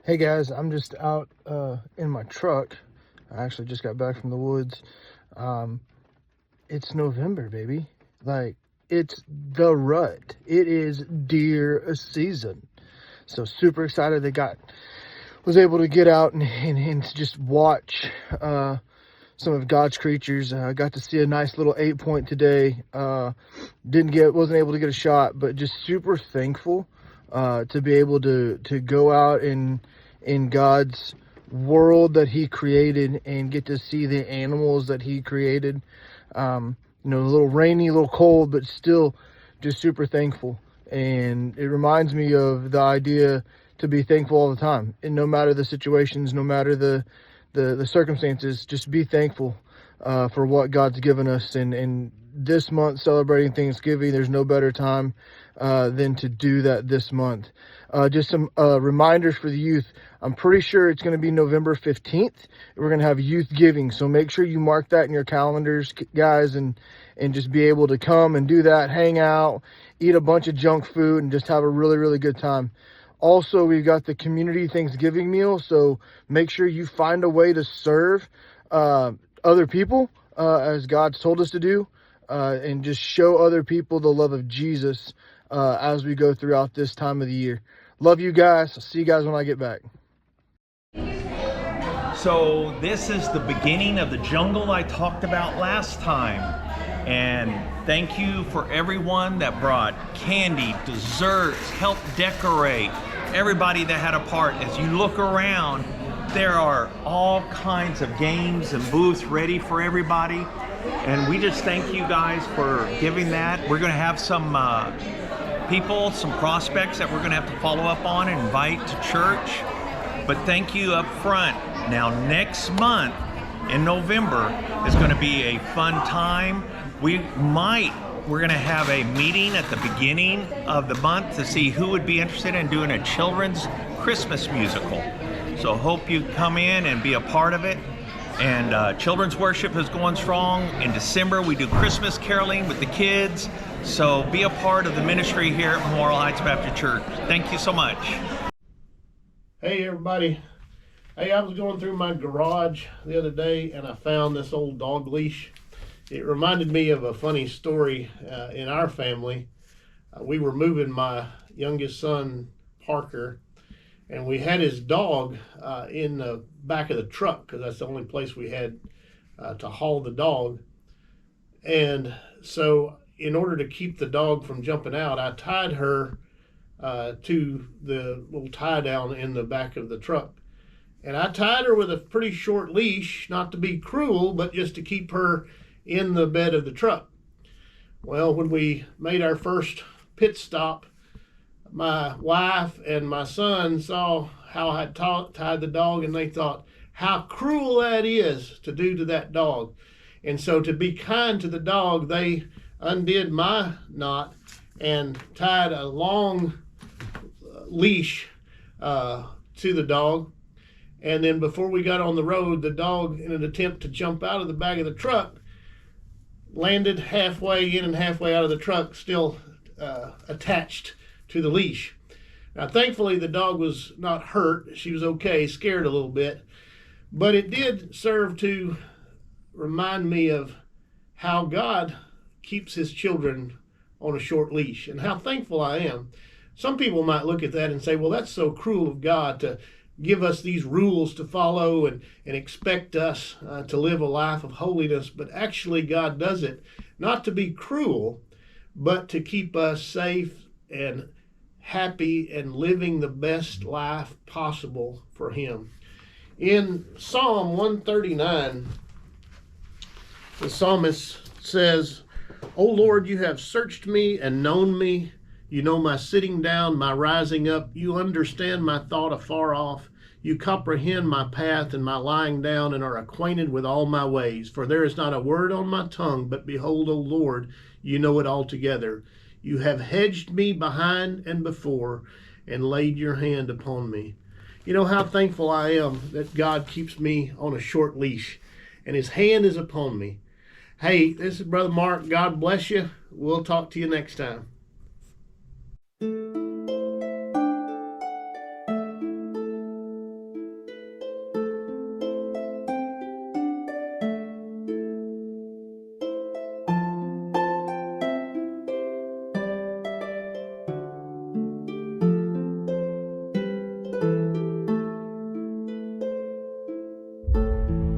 Hey guys, I'm just out in my truck. I actually just got back from the woods. It's November, baby. Like, it's the rut. It is deer season. So super excited that was able to get out and just watch some of God's creatures. I got to see a nice little 8-point today. Wasn't able to get a shot, but just super thankful to be able to go out in God's world that He created and get to see the animals that He created. A little rainy, a little cold, but still just super thankful. And it reminds me of the idea to be thankful all the time, and no matter the situations, no matter the circumstances, just be thankful for what God's given us. And this month, celebrating Thanksgiving, there's no better time than to do that this month. Just some reminders for the youth. I'm pretty sure it's going to be November 15th. We're going to have youth giving, so make sure you mark that in your calendars, guys, and just be able to come and do that, hang out, eat a bunch of junk food, and just have a really, really good time. Also, we've got the community Thanksgiving meal, so make sure you find a way to serve other people as God's told us to do, and just show other people the love of Jesus as we go throughout this time of the year. Love you guys. I'll see you guys when I get back. So this is the beginning of the jungle I talked about last time. And thank you for everyone that brought candy, desserts, helped decorate, everybody that had a part. As you look around, there are all kinds of games and booths ready for everybody. And we just thank you guys for giving that. We're going to have some people, some prospects that we're going to have to follow up on and invite to church. But thank you up front. Now next month in November is going to be a fun time. We're going to have a meeting at the beginning of the month to see who would be interested in doing a children's Christmas musical. So hope you come in and be a part of it. And children's worship is going strong. In December, we do Christmas caroling with the kids. So be a part of the ministry here at Memorial Heights Baptist Church. Thank you so much. Hey everybody. Hey, I was going through my garage the other day and I found this old dog leash. It reminded me of a funny story in our family. We were moving my youngest son, Parker, and we had his dog in the back of the truck because that's the only place we had to haul the dog. And so in order to keep the dog from jumping out, I tied her to the little tie down in the back of the truck. And I tied her with a pretty short leash, not to be cruel, but just to keep her in the bed of the truck. Well, when we made our first pit stop, my wife and my son saw how I tied the dog, and they thought how cruel that is to do to that dog. And so to be kind to the dog, they undid my knot and tied a long leash to the dog. And then before we got on the road, the dog, in an attempt to jump out of the back of the truck, landed halfway in and halfway out of the truck, still attached to the leash. Now, thankfully, the dog was not hurt. She was okay, scared a little bit. But it did serve to remind me of how God keeps His children on a short leash and how thankful I am. Some people might look at that and say, well, that's so cruel of God to give us these rules to follow and expect us to live a life of holiness. But actually, God does it not to be cruel, but to keep us safe and happy and living the best life possible for Him. In Psalm 139, the psalmist says, O Lord, you have searched me and known me. You know my sitting down, my rising up. You understand my thought afar off. You comprehend my path and my lying down, and are acquainted with all my ways. For there is not a word on my tongue, but behold, O Lord, you know it altogether. You have hedged me behind and before, and laid your hand upon me. You know how thankful I am that God keeps me on a short leash, and His hand is upon me. Hey, this is Brother Mark. God bless you. We'll talk to you next time.